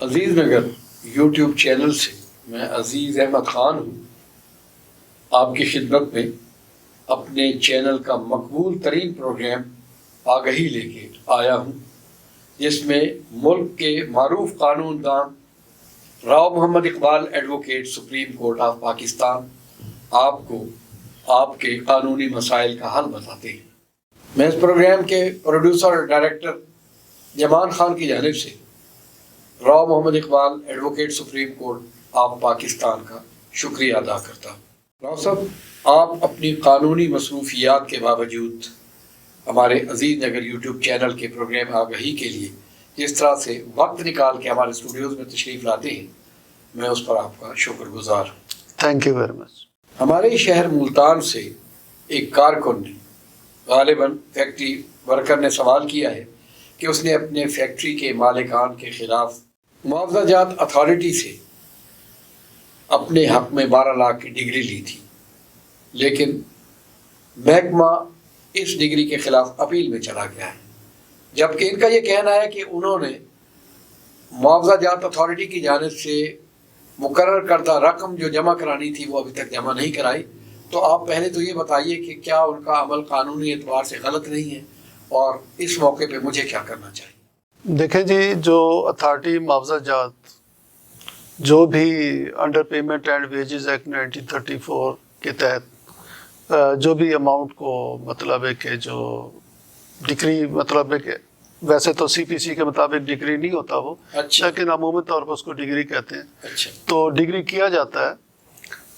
عزیز Nagar YouTube channel سے میں عزیز احمد خان ہوں، آپ کی خدمت میں اپنے چینل کا مقبول ترین پروگرام آگہی لے کے آیا ہوں، جس میں ملک کے معروف قانون دان Rao Muhammad Iqbal advocate Supreme Court of Pakistan آپ کو آپ کے قانونی مسائل کا حل بتاتے ہیں۔ میں اس پروگرام کے پروڈیوسر اور ڈائریکٹر جمان خان کی جانب سے Rao Muhammad Iqbal advocate Supreme Court of Pakistan کا شکریہ ادا کرتا ہوں۔ راؤ صاحب، آپ اپنی قانونی مصروفیات کے باوجود ہمارے عزیز نگر یوٹیوب چینل کے پروگرام آگہی کے لیے جس طرح سے وقت نکال کے ہمارے اسٹوڈیوز میں تشریف لاتے ہیں، میں اس پر آپ کا شکر گزار ہوں۔ Thank you very much. ہمارے شہر ملتان سے ایک کارکن نے، غالباً فیکٹری ورکر نے سوال کیا ہے کہ اس نے اپنے فیکٹری کے مالکان کے خلاف معاوضہ جات اتھارٹی سے اپنے حق میں 12 لاکھ کی ڈگری لی تھی، لیکن محکمہ اس ڈگری کے خلاف اپیل میں چلا گیا ہے، جبکہ ان کا یہ کہنا ہے کہ انہوں نے معاوضہ جات اتھارٹی کی جانب سے مقرر کردہ رقم جو جمع کرانی تھی وہ ابھی تک جمع نہیں کرائی۔ تو آپ پہلے تو یہ بتائیے کہ کیا ان کا عمل قانونی اعتبار سے غلط نہیں ہے، اور اس موقع پہ مجھے کیا کرنا چاہیے؟ دیکھیں جی، جو اتھارٹی معاوضہ جات جو بھی under payment and wages act 1934 کے تحت جو بھی اماؤنٹ کو مطلب ہے کہ جو ڈگری مطلب ہے کہ ویسے تو سی پی سی کے مطابق ڈگری نہیں ہوتا وہ، لیکن عمومی طور پر اس کو ڈگری کہتے ہیں، تو ڈگری کیا جاتا ہے،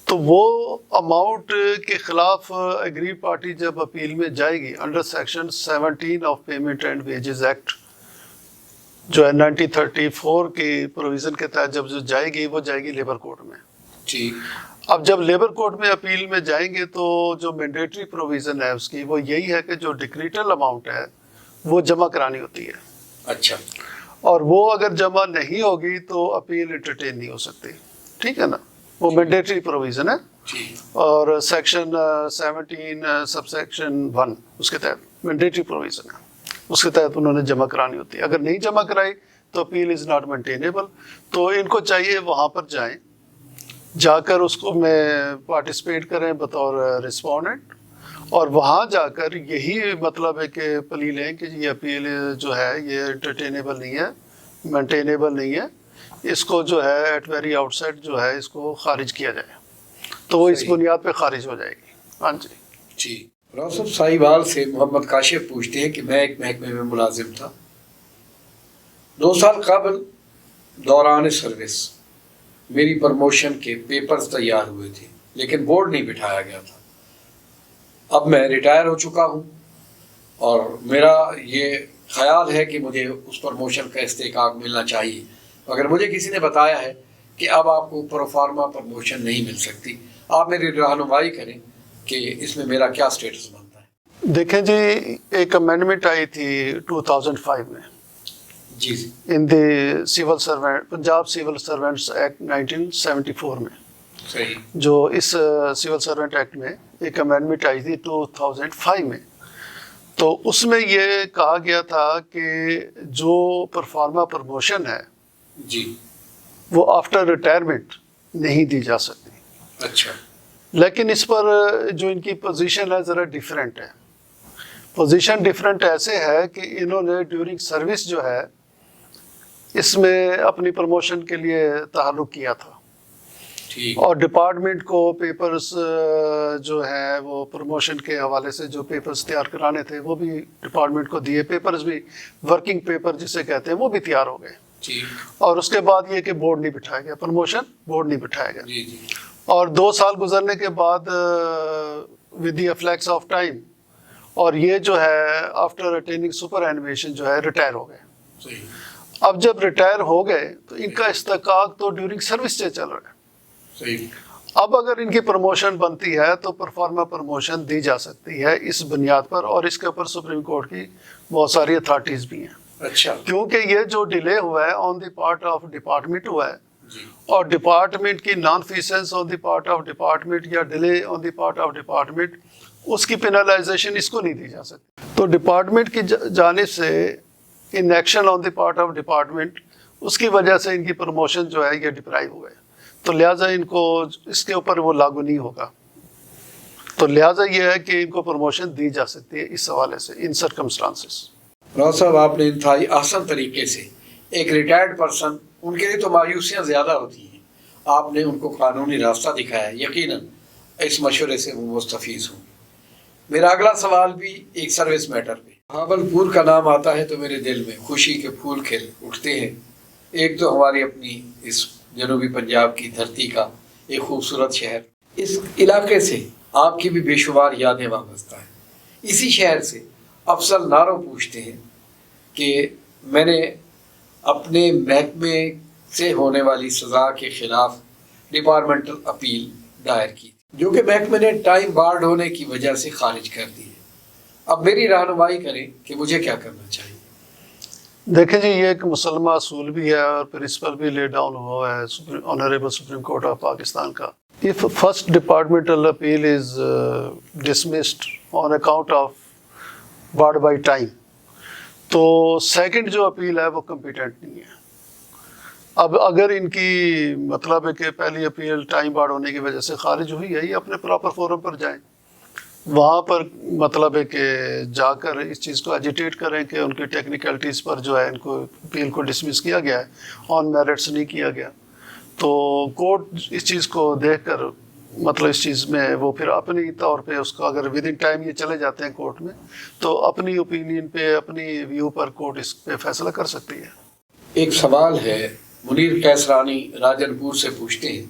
تو وہ اماؤنٹ کے خلاف اگری پارٹی جب اپیل میں جائے گی under section 17 of payment and wages act جو ہے 1934 کی پروویژن کے تحت جب جائے گی، وہ جائے گی لیبر کورٹ میں۔ ٹھیک۔ اب جب لیبر کورٹ میں اپیل میں جائیں گے تو جو مینڈیٹری پروویژن ہے اس کی وہ یہی ہے کہ جو ڈکریٹل اماؤنٹ ہے وہ جمع کرانی ہوتی ہے۔ اچھا۔ اور وہ اگر جمع نہیں ہوگی تو اپیل انٹرٹین نہیں ہو سکتی، ٹھیک ہے نا، وہ مینڈیٹری پروویژن ہے، اور سیکشن 17 سب سیکشن 1 اس کے تحت مینڈیٹری پروویژن ہے، اس کے تحت انہوں نے جمع کرانی ہوتی ہے۔ اگر نہیں جمع کرائی تو اپیل از ناٹ مینٹینیبل، تو ان کو چاہیے وہاں پر جائیں، جا کر اس کو میں پارٹیسپیٹ کریں بطور رسپونڈنٹ، اور وہاں جا کر یہی مطلب ہے کہ پلی لیں کہ یہ اپیل جو ہے یہ انٹرٹینیبل نہیں ہے، مینٹینیبل نہیں ہے، اس کو جو ہے ایٹ ویری آؤٹ سائڈ جو ہے اس کو خارج کیا جائے، تو وہ اس بنیاد پہ خارج ہو جائے گی۔ ہاں جی جی۔ راؤ صاحب، ساہیوال سے محمد کاشف پوچھتے ہیں کہ میں ایک محکمے میں ملازم تھا، 2 سال قبل دوران سروس میری پروموشن کے پیپرز تیار ہوئے تھے، لیکن بورڈ نہیں بٹھایا گیا تھا۔ اب میں ریٹائر ہو چکا ہوں اور میرا یہ خیال ہے کہ مجھے اس پروموشن کا استحقاق ملنا چاہیے، مگر مجھے کسی نے بتایا ہے کہ اب آپ کو پروفارما پروموشن نہیں مل سکتی۔ آپ میری رہنمائی کریں کہ اس میں میرا کیا سٹیٹس بنتا ہے؟ دیکھیں جی، ایک امینڈمنٹ آئی تھی 2005 میں جی in the civil servant Punjab civil servants act 1974 میں، صحیح، جو اس سول سروینٹ ایکٹ میں ایک امینڈمنٹ آئی تھی 2005 میں، تو اس میں یہ کہا گیا تھا کہ جو پرفارما پروموشن ہے جی، وہ آفٹر ریٹائرمنٹ نہیں دی جا سکتی۔ اچھا۔ لیکن اس پر جو ان کی پوزیشن ہے ذرا ڈیفرنٹ ہے۔ پوزیشن ڈیفرنٹ ایسے ہے کہ انہوں نے ڈیورنگ سروس جو ہے اس میں اپنی پروموشن کے لیے تعلق کیا تھا، اور ڈپارٹمنٹ کو پیپرز جو ہے وہ پروموشن کے حوالے سے جو پیپرز تیار کرانے تھے وہ بھی ڈپارٹمنٹ کو دیے، پیپرز بھی ورکنگ پیپر جسے کہتے ہیں وہ بھی تیار ہو گئے، اور اس کے بعد یہ کہ بورڈ نہیں بٹھایا گیا، پروموشن بورڈ نہیں بٹھایا گیا، اور 2 سال گزرنے کے بعد with the flux of time, اور یہ جو ہے آفٹر اٹیننگ سپر اینویشن جو ہے ریٹائر ہو گئے۔ اب جب ریٹائر ہو گئے تو ان کا استحقاق تو ڈیورنگ سروس سے چل رہا ہے۔ اب اگر ان کی پروموشن بنتی ہے تو پرفارما پروموشن دی جا سکتی ہے اس بنیاد پر، اور اس کے اوپر سپریم کورٹ کی بہت ساری اتھارٹیز بھی ہیں۔ اچھا۔ کیونکہ یہ جو ڈیلے ہوا ہے on the part of department ہوا ہے، اور ڈپارٹمنٹ کی nonfeasance on the part of department یا delay on the part of department, اس کی پینلائزیشن اس کو نہیں دی جا سکتی۔ تو ڈپارٹمنٹ کی جانب سے inaction on the part of department اس کی وجہ سے ان کی پروموشن جو ہے یہ ڈپرائیو ہوئے، تو لہٰذا ان کو اس کے اوپر وہ لاگو نہیں ہوگا، تو لہٰذا یہ ہے کہ ان کو پروموشن دی جا سکتی ہے اس حوالے سے ان سرکمسٹانسز۔ راؤ صاحب، آپ نے انتہائی آسان طریقے سے ایک ریٹائرڈ پرسن، ان کے لیے تو مایوسیاں زیادہ ہوتی ہیں، آپ نے ان کو قانونی راستہ دکھایا، یقیناً اس مشورے سے وہ مستفیض ہوں گے۔ میرا اگلا سوال بھی ایک سروس میٹر پہ۔ بہاولپور کا نام آتا ہے تو میرے دل میں خوشی کے پھول کھل اٹھتے ہیں۔ ایک تو ہماری اپنی اس جنوبی پنجاب کی دھرتی کا ایک خوبصورت شہر، اس علاقے سے آپ کی بھی بے شمار یادیں وابستہ ہیں۔ اسی شہر سے افضل نارو پوچھتے ہیں کہ میں نے اپنے محکمے سے ہونے والی سزا کے خلاف ڈپارٹمنٹل اپیل دائر کی تھی، جو کہ محکمے نے ٹائم بارڈ ہونے کی وجہ سے خارج کر دی ہے۔ اب میری رہنمائی کریں کہ مجھے کیا کرنا چاہیے۔ دیکھیں جی، یہ ایک مسلمہ اصول بھی ہے اور پرنسپل بھی لے ڈاؤن ہوا ہے honourable supreme Court of Pakistan کا۔ If first departmental appeal is dismissed on account of barred by time, تو سیکنڈ جو اپیل ہے وہ کمپیٹنٹ نہیں ہے۔ اب اگر ان کی مطلب ہے کہ پہلی اپیل ٹائم بارڈ ہونے کی وجہ سے خارج ہوئی ہے، یہ اپنے پراپر فورم پر جائیں، وہاں پر مطلب ہے کہ جا کر اس چیز کو ایجیٹیٹ کریں کہ ان کی ٹیکنیکلٹیز پر جو ہے ان کو اپیل کو ڈسمس کیا گیا ہے، آن میرٹس نہیں کیا گیا، تو کورٹ اس چیز کو دیکھ کر مطلب اس چیز میں وہ پھر اپنی طور پہ اس کو اگر ود ان ٹائم یہ چلے جاتے ہیں کورٹ میں، تو اپنی اوپینین پہ اپنی ویو پر کورٹ اس پہ فیصلہ کر سکتی ہے۔ ایک سوال ہے، منیر کیسرانی راجن پور سے پوچھتے ہیں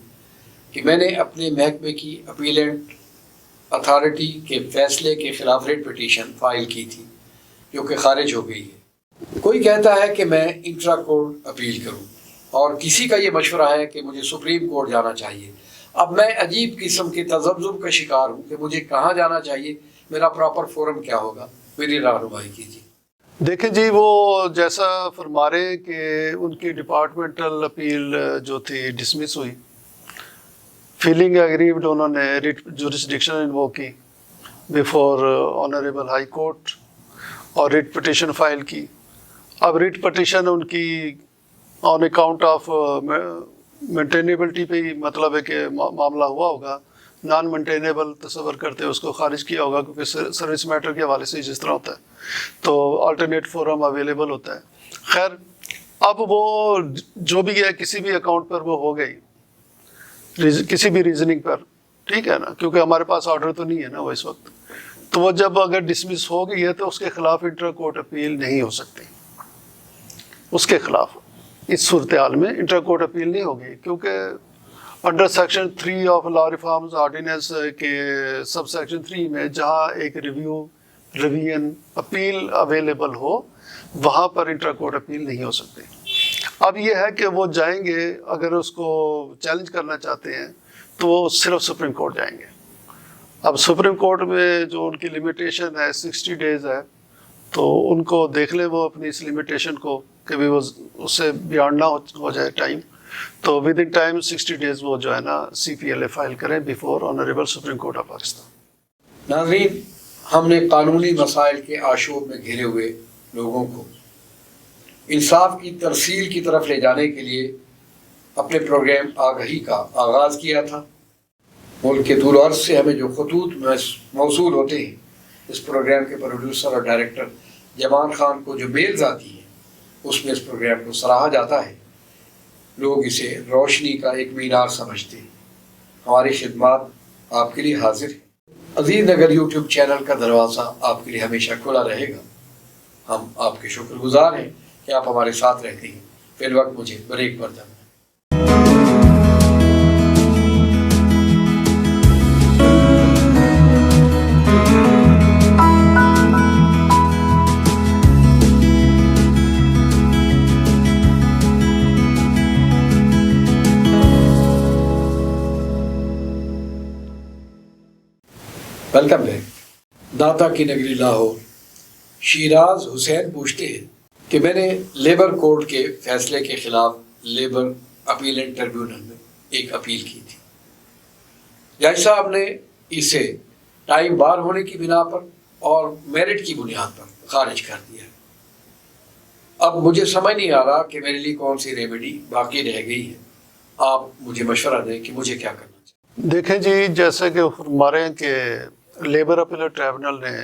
کہ میں نے اپنے محکمے کی اپیلنٹ اتھارٹی کے فیصلے کے خلاف ریٹ پٹیشن فائل کی تھی جو کہ خارج ہو گئی ہے۔ کوئی کہتا ہے کہ میں انٹرا کورٹ اپیل کروں اور کسی کا یہ مشورہ ہے کہ مجھے سپریم کورٹ جانا چاہیے۔ اب میں عجیب قسم کے تذبذب کا شکار ہوں کہ مجھے کہاں جانا چاہیے، میرا پراپر فورم کیا ہوگا، میری رہنمائی کیجیے۔ دیکھیں جی، وہ جیسا فرما رہے ہیں کہ ان کی ڈپارٹمنٹل اپیل جو تھی ڈسمس ہوئی، فیلنگ اگریوڈ انہوں نے ریٹ جورسڈکشن انووک کی بیفور آنریبل ہائی کورٹ اور ریٹ پٹیشن فائل کی۔ اب ریٹ پٹیشن ان کی آن اکاؤنٹ آف مینٹینیبلٹی پہ ہی مطلب ہے کہ معاملہ ہوا ہوگا، نان مینٹینیبل تصور کرتے اس کو خارج کیا ہوگا، کیونکہ سروس میٹر کے حوالے سے جس طرح ہوتا ہے تو آلٹرنیٹ فورم اویلیبل ہوتا ہے۔ خیر، اب وہ جو بھی ہے کسی بھی اکاؤنٹ پر وہ ہو گئی، کسی بھی ریزننگ پر، ٹھیک ہے نا، کیونکہ ہمارے پاس آرڈر تو نہیں ہے نا وہ اس وقت، تو وہ جب اگر ڈسمس ہو گئی ہے تو اس کے خلاف انٹر کورٹ اپیل نہیں ہو سکتی، اس کے خلاف اس صورتحال میں انٹر کورٹ اپیل نہیں ہوگی، کیونکہ under section 3 of law reforms ordinance کے سب سیکشن 3 میں جہاں ایک ریویژن اپیل اویلیبل ہو، وہاں پر انٹر کورٹ اپیل نہیں ہو سکتی۔ اب یہ ہے کہ وہ جائیں گے، اگر اس کو چیلنج کرنا چاہتے ہیں تو وہ صرف سپریم کورٹ جائیں گے۔ اب سپریم کورٹ میں جو ان کی لمیٹیشن ہے 60 ڈیز ہے، تو ان کو دیکھ لیں وہ اپنی اس لمیٹیشن کو کہ بھی وہ اس سے بیانڈ نہ ہو جائے ٹائم، تو ود ان ٹائم 60 ڈیز وہ جو ہے نا CPLA فائل کریں before honourable supreme Court of Pakistan. ناظرین، ہم نے قانونی مسائل کے آشوب میں گھرے ہوئے لوگوں کو انصاف کی ترسیل کی طرف لے جانے کے لیے اپنے پروگرام آگہی کا آغاز کیا تھا۔ ملک کے طول و عرض سے ہمیں جو خطوط موصول ہوتے ہیں، اس پروگرام کے پروڈیوسر اور ڈائریکٹر جمان خان کو جو میلز آتی ہیں، اس میں اس پروگرام کو سراہا جاتا ہے۔ لوگ اسے روشنی کا ایک مینار سمجھتے ہیں۔ ہماری خدمات آپ کے لیے حاضر ہیں۔ عزیز نگر یوٹیوب چینل کا دروازہ آپ کے لیے ہمیشہ کھلا رہے گا۔ ہم آپ کے شکر گزار ہیں کہ آپ ہمارے ساتھ رہتے ہیں۔ فی الوقت مجھے بریک پر جانا ہے۔ Welcome back. داتا کی نگری لاہور شیراز حسین پوچھتے ہیں کہ میں نے لیبر کورٹ کے فیصلے کے خلاف لیبر اپیلنٹ ٹریبیونل میں ایک اپیل کی تھی۔ جج صاحب نے اسے ٹائم بار ہونے کی بنا پر اور میرٹ کی بنیاد پر خارج کر دیا۔ اب مجھے سمجھ نہیں آ رہا کہ میرے لیے کون سی ریمیڈی باقی رہ گئی ہے. آپ مجھے مشورہ دیں کہ مجھے کیا کرنا چاہیے. دیکھیں جی، جیسے کہ ہمارے ہیں کہ لیبر اپیلیٹ ٹریبونل نے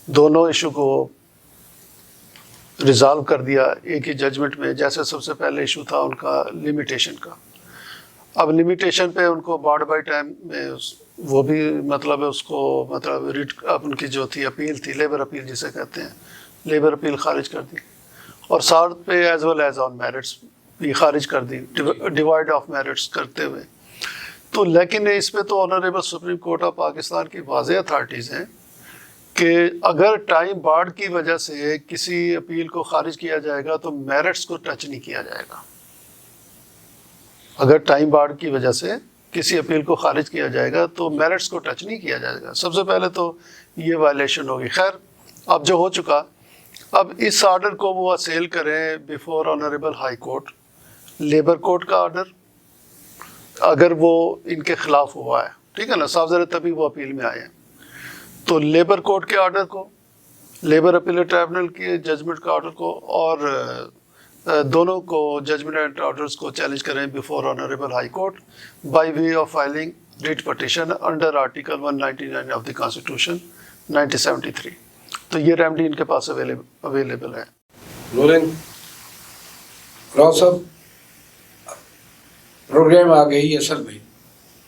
دونوں ایشو کو ریزالو کر دیا ایک ہی ججمنٹ میں. جیسے سب سے پہلے ایشو تھا ان کا لمیٹیشن کا. اب لمیٹیشن پہ ان کو بارڈ بائی ٹائم میں وہ بھی مطلب ہے اس کو مطلب ریٹ اب ان کی جو تھی اپیل تھی، لیبر اپیل جسے کہتے ہیں، لیبر اپیل خارج کر دی. اور ساتھ پہ as well as on merits بھی خارج کر دی، ڈیوائڈ آف میرٹس کرتے ہوئے. تو لیکن اس پہ تو honourable supreme Court of Pakistan کی واضح اتھارٹیز ہیں کہ اگر ٹائم بارڈ کی وجہ سے کسی اپیل کو خارج کیا جائے گا تو میرٹس کو ٹچ نہیں کیا جائے گا. اگر ٹائم بارڈ کی وجہ سے کسی اپیل کو خارج کیا جائے گا تو میرٹس کو ٹچ نہیں کیا جائے گا. سب سے پہلے تو یہ وائلیشن ہوگی. خیر اب جو ہو چکا، اب اس آرڈر کو وہ اسیل کریں before honourable high court. Labour court کا آرڈر اگر وہ ان کے خلاف ہوا ہے، ٹھیک ہے نا، صاف ظاہر تبھی وہ اپیل میں آئے ہیں، تو لیبر کورٹ کے آرڈر کو، لیبر اپیلیٹ ٹریبونل کے ججمنٹ کا آرڈر کو، اور دونوں کو ججمنٹ اینڈ آرڈرز کو چیلنج کریں before honourable high court by way of filing writ petition under article 199 of the constitution 1973. تو یہ ریمڈی ان کے پاس اویلیبل ہے. رولنگ راؤ صاحب، پروگرام آ گئی اصل میں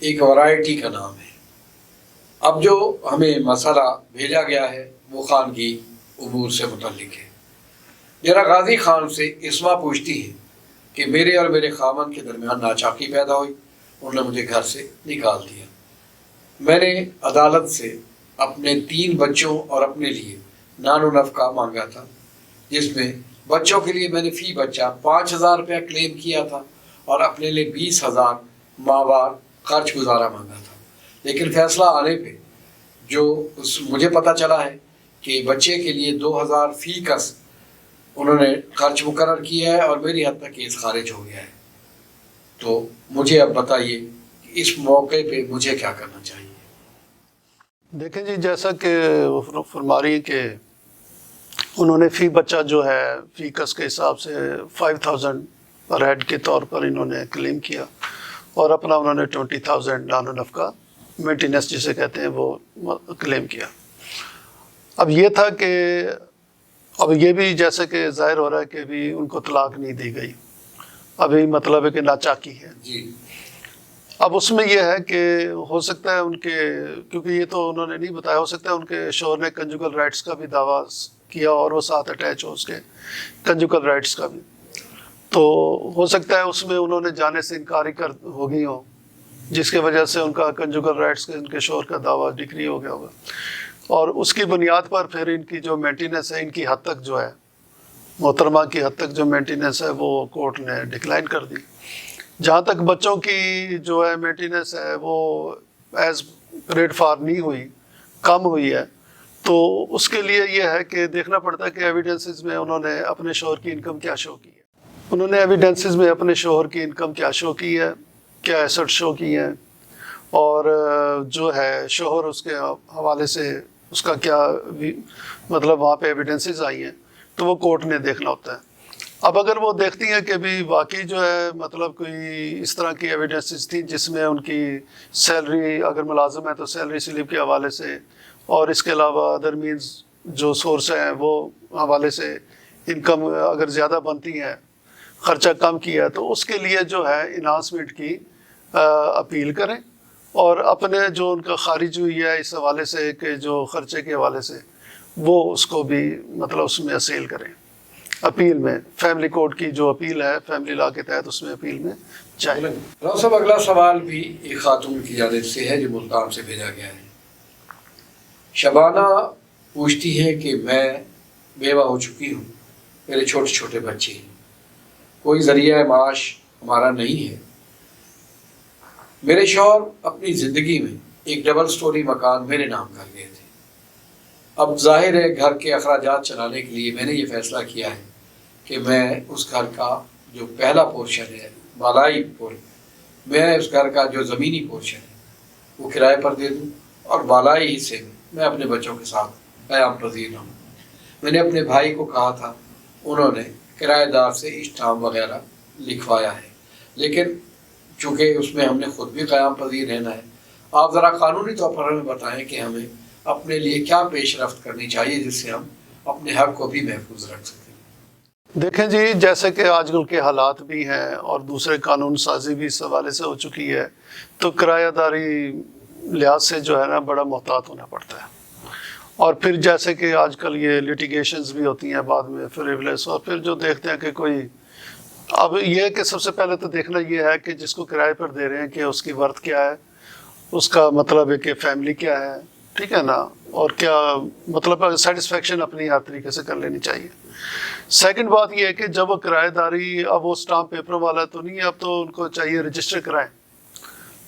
ایک ورائٹی کا نام ہے. اب جو ہمیں مسئلہ بھیجا گیا ہے وہ خانگی امور سے متعلق ہے. ذرا غازی خان سے اسما پوچھتی ہے کہ میرے اور میرے خامن کے درمیان ناچاقی پیدا ہوئی، انہوں نے مجھے گھر سے نکال دیا. میں نے عدالت سے اپنے 3 بچوں اور اپنے لیے نان و نفقہ مانگا تھا، جس میں بچوں کے لیے میں نے فی بچہ 5,000 روپیہ کلیم کیا تھا اور اپنے لیے 20,000 ماہوار خرچ گزارا مانگا تھا. لیکن فیصلہ آنے پہ جو مجھے پتہ چلا ہے کہ بچے کے لیے 2,000 فی کس انہوں نے خرچ مقرر کیا ہے اور میری حد تک کیس خارج ہو گیا ہے. تو مجھے اب بتائیے کہ اس موقع پہ مجھے کیا کرنا چاہیے. دیکھیں جی، جیسا کہ وہ فرما رہی ہیں کہ انہوں نے فی بچہ جو ہے فی کس کے حساب سے 5,000 پر ہیڈ کے طور پر انہوں نے کلیم کیا اور اپنا انہوں نے 20,000 نان و نفقہ مینٹیننس جسے کہتے ہیں وہ کلیم کیا. اب یہ تھا کہ اب یہ بھی جیسے کہ ظاہر ہو رہا ہے کہ ابھی ان کو طلاق نہیں دی گئی، ابھی مطلب ہے کہ ناچاکی ہے. جی. اب اس میں یہ ہے کہ ہو سکتا ہے ان کے، کیونکہ یہ تو انہوں نے نہیں بتایا، ہو سکتا ہے ان کے شوہر نے کنجوگل رائٹس کا بھی دعویٰ کیا اور وہ ساتھ اٹیچ ہو اس کے کنجوگل رائٹس کا بھی. تو ہو سکتا ہے اس میں انہوں نے جانے سے انکاری ہو گئی ہوں، جس کی وجہ سے ان کا کنجوگل رائٹس کے ان کے شوہر کا دعویٰ ڈگری ہو گیا ہوگا. اور اس کی بنیاد پر پھر ان کی جو مینٹیننس ہے، ان کی حد تک جو ہے، محترمہ کی حد تک جو مینٹیننس ہے وہ کورٹ نے ڈکلائن کر دی. جہاں تک بچوں کی جو ہے مینٹیننس ہے وہ ایز پریڈ فار نہیں ہوئی، کم ہوئی ہے، تو اس کے لیے یہ ہے کہ دیکھنا پڑتا ہے کہ ایویڈنسز میں انہوں نے اپنے شوہر کی انکم کیا شو کی ہے. انہوں نے ایویڈنسز میں اپنے شوہر کی انکم کیا شو کی ہے، کیا ایسٹ شو کی ہیں، اور جو ہے شوہر اس کے حوالے سے اس کا کیا مطلب وہاں پہ ایویڈنسز آئی ہیں، تو وہ کورٹ نے دیکھنا ہوتا ہے. اب اگر وہ دیکھتی ہیں کہ بھی واقعی جو ہے مطلب کوئی اس طرح کی ایویڈنسز تھیں جس میں ان کی سیلری اگر ملازم ہے تو سیلری سلپ کے حوالے سے، اور اس کے علاوہ ادر مینز جو سورس ہیں وہ حوالے سے انکم اگر زیادہ بنتی ہیں، خرچہ کم کیا ہے، تو اس کے لیے جو ہے انہانسمنٹ کی اپیل کریں اور اپنے جو ان کا خارج ہوئی ہے اس حوالے سے کہ جو خرچے کے حوالے سے وہ اس کو بھی مطلب اس میں اسیل کریں. اپیل میں فیملی کوڈ کی جو اپیل ہے فیملی لا کے تحت اس میں اپیل میں جائیں. راؤ صاحب، اگلا سوال بھی ایک خاتون کی جانب سے ہے جو ملتان سے بھیجا گیا ہے. شبانہ پوچھتی ہے کہ میں بیوہ ہو چکی ہوں، میرے چھوٹے چھوٹے بچے ہیں، کوئی ذریعہ معاش ہمارا نہیں ہے. میرے شوہر اپنی زندگی میں ایک ڈبل سٹوری مکان میرے نام کر گئے تھے. اب ظاہر ہے گھر کے اخراجات چلانے کے لیے میں نے یہ فیصلہ کیا ہے کہ میں اس گھر کا جو پہلا پورشن ہے بالائی میں اس گھر کا جو زمینی پورشن ہے وہ کرائے پر دے دوں اور بالائی حصے میں اپنے بچوں کے ساتھ قیام پذیر رہوں. میں نے اپنے بھائی کو کہا تھا انہوں نے کرایہ دار سے اسٹامپ وغیرہ لکھوایا ہے، لیکن چونکہ اس میں ہم نے خود بھی قیام پذیر رہنا ہے، آپ ذرا قانونی طور پر ہمیں بتائیں کہ ہمیں اپنے لیے کیا پیش رفت کرنی چاہیے جس سے ہم اپنے حق کو بھی محفوظ رکھ سکیں۔ دیکھیں جی، جیسے کہ آج کل کے حالات بھی ہیں اور دوسرے قانون سازی بھی اس حوالے سے ہو چکی ہے، تو کرایہ داری لحاظ سے جو ہے نا بڑا محتاط ہونا پڑتا ہے۔ اور پھر جیسے کہ آج کل یہ لیٹیگیشنز بھی ہوتی ہیں بعد میں فریولس، اور پھر جو دیکھتے ہیں کہ کوئی، اب یہ کہ سب سے پہلے تو دیکھنا یہ ہے کہ جس کو کرائے پر دے رہے ہیں کہ اس کی ورتھ کیا ہے، اس کا مطلب ہے کہ فیملی کیا ہے، ٹھیک ہے نا، اور کیا مطلب سیٹسفیکشن اپنی ہر طریقے سے کر لینی چاہیے۔ سیکنڈ بات یہ ہے کہ جب وہ کرایہ داری، اب وہ اسٹامپ پیپر والا تو نہیں ہے، اب تو ان کو چاہیے رجسٹر کرائیں۔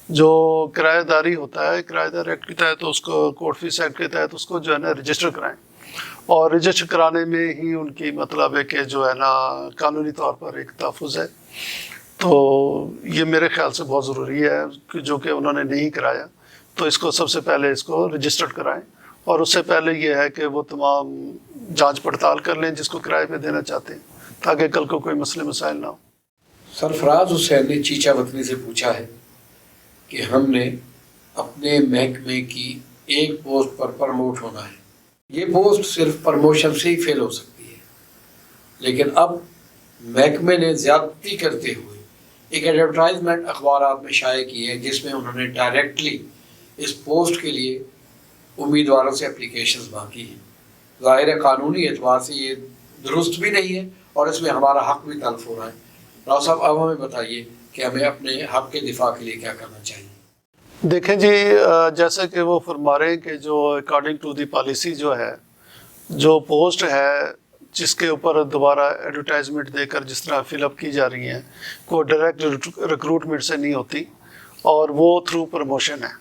جو کرایہ داری ہوتا ہے، کرایہ دار ایکٹ کے تحت، اس کو کورٹ فیس ایکٹ کے تحت اس کو جو ہے نا رجسٹر کرائیں، اور رجسٹر کرانے میں ہی ان کی مطلب ہے کہ جو ہے نا قانونی طور پر ایک تحفظ ہے۔ تو یہ میرے خیال سے بہت ضروری ہے کہ جو کہ انہوں نے نہیں کرایا تو اس کو سب سے پہلے اس کو رجسٹرڈ کرائیں، اور اس سے پہلے یہ ہے کہ وہ تمام جانچ پڑتال کر لیں جس کو کرائے پہ دینا چاہتے ہیں، تاکہ کل کو کوئی مسئلے مسائل نہ ہو۔ سرفراز حسین نے چیچا وطنی سے پوچھا ہے کہ ہم نے اپنے محکمے کی ایک پوسٹ پر پروموٹ ہونا ہے، یہ پوسٹ صرف پروموشن سے ہی فیل ہو سکتی ہے، لیکن اب محکمے نے زیادتی کرتے ہوئے ایک ایڈورٹائزمنٹ اخبارات میں شائع کی ہے جس میں انہوں نے ڈائریکٹلی اس پوسٹ کے لیے امیدواروں سے اپلیکیشنز مانگی ہیں۔ ظاہر ہے قانونی اعتبار سے یہ درست بھی نہیں ہے اور اس میں ہمارا حق بھی تلف ہو رہا ہے۔ راؤ صاحب، اب ہمیں بتائیے کہ ہمیں اپنے حق کے دفاع کے لیے کیا کرنا چاہیے؟ دیکھیں جی، جیسے کہ وہ فرما رہے ہیں کہ جو اکارڈنگ ٹو دی پالیسی جو ہے، جو پوسٹ ہے جس کے اوپر دوبارہ ایڈورٹائزمنٹ دے کر جس طرح فل اپ کی جا رہی ہیں، وہ ڈائریکٹ ریکروٹمنٹ سے نہیں ہوتی اور وہ تھرو پروموشن ہے۔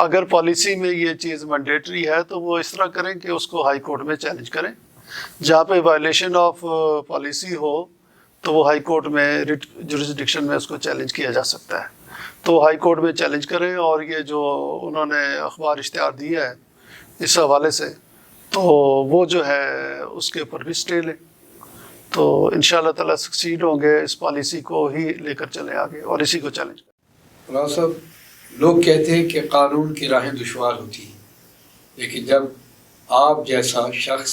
اگر پالیسی میں یہ چیز مینڈیٹری ہے تو وہ اس طرح کریں کہ اس کو ہائی کورٹ میں چیلنج کریں، جہاں پہ وائلیشن آف پالیسی ہو تو وہ ہائی کورٹ میں ریٹ جورسڈکشن میں اس کو چیلنج کیا جا سکتا ہے، تو ہائی کورٹ میں چیلنج کریں۔ اور یہ جو انہوں نے اخبار اشتہار دیا ہے اس حوالے سے، تو وہ جو ہے اس کے اوپر بھی سٹے لیں، تو انشاءاللہ تعالیٰ سکسیڈ ہوں گے، اس پالیسی کو ہی لے کر چلیں آگے اور اسی کو چیلنج کریں۔ راؤ صاحب، لوگ کہتے ہیں کہ قانون کی راہیں دشوار ہوتی ہیں، لیکن جب آپ جیسا شخص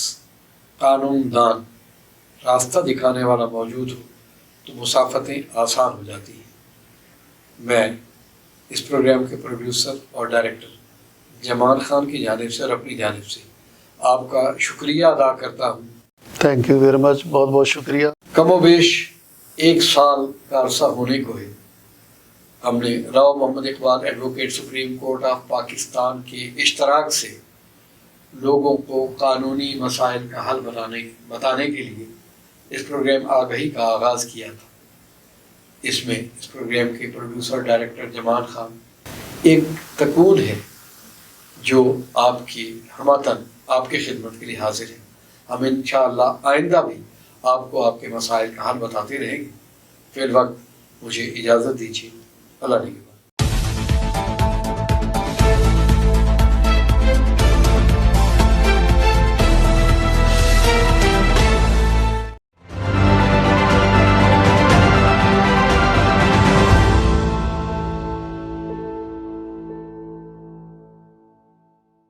قانون دان، راستہ دکھانے والا موجود ہو تو مسافتیں آسان ہو جاتی ہیں۔ میں اس پروگرام کے پروڈیوسر اور ڈائریکٹر جمال خان کی جانب سے اور اپنی جانب سے آپ کا شکریہ ادا کرتا ہوں۔ تھینک یو ویری مچ، بہت بہت شکریہ۔ کم و بیش 1 سال کا عرصہ ہونے کو ہے ہم نے Rao Muhammad Iqbal advocate Supreme Court of Pakistan کے اشتراک سے لوگوں کو قانونی مسائل کا حل بتانے کے لیے اس پروگرام آگہی کا آغاز کیا تھا۔ اس میں اس پروگرام کے پروڈیوسر ڈائریکٹر جمال خان ایک تکون ہے جو آپ کی ہمتاً آپ کی خدمت کے لیے حاضر ہے۔ ہم انشاءاللہ آئندہ بھی آپ کو آپ کے مسائل کا حل بتاتے رہیں گے۔ فی الوقت مجھے اجازت دیجیے، اللہ نگہبان۔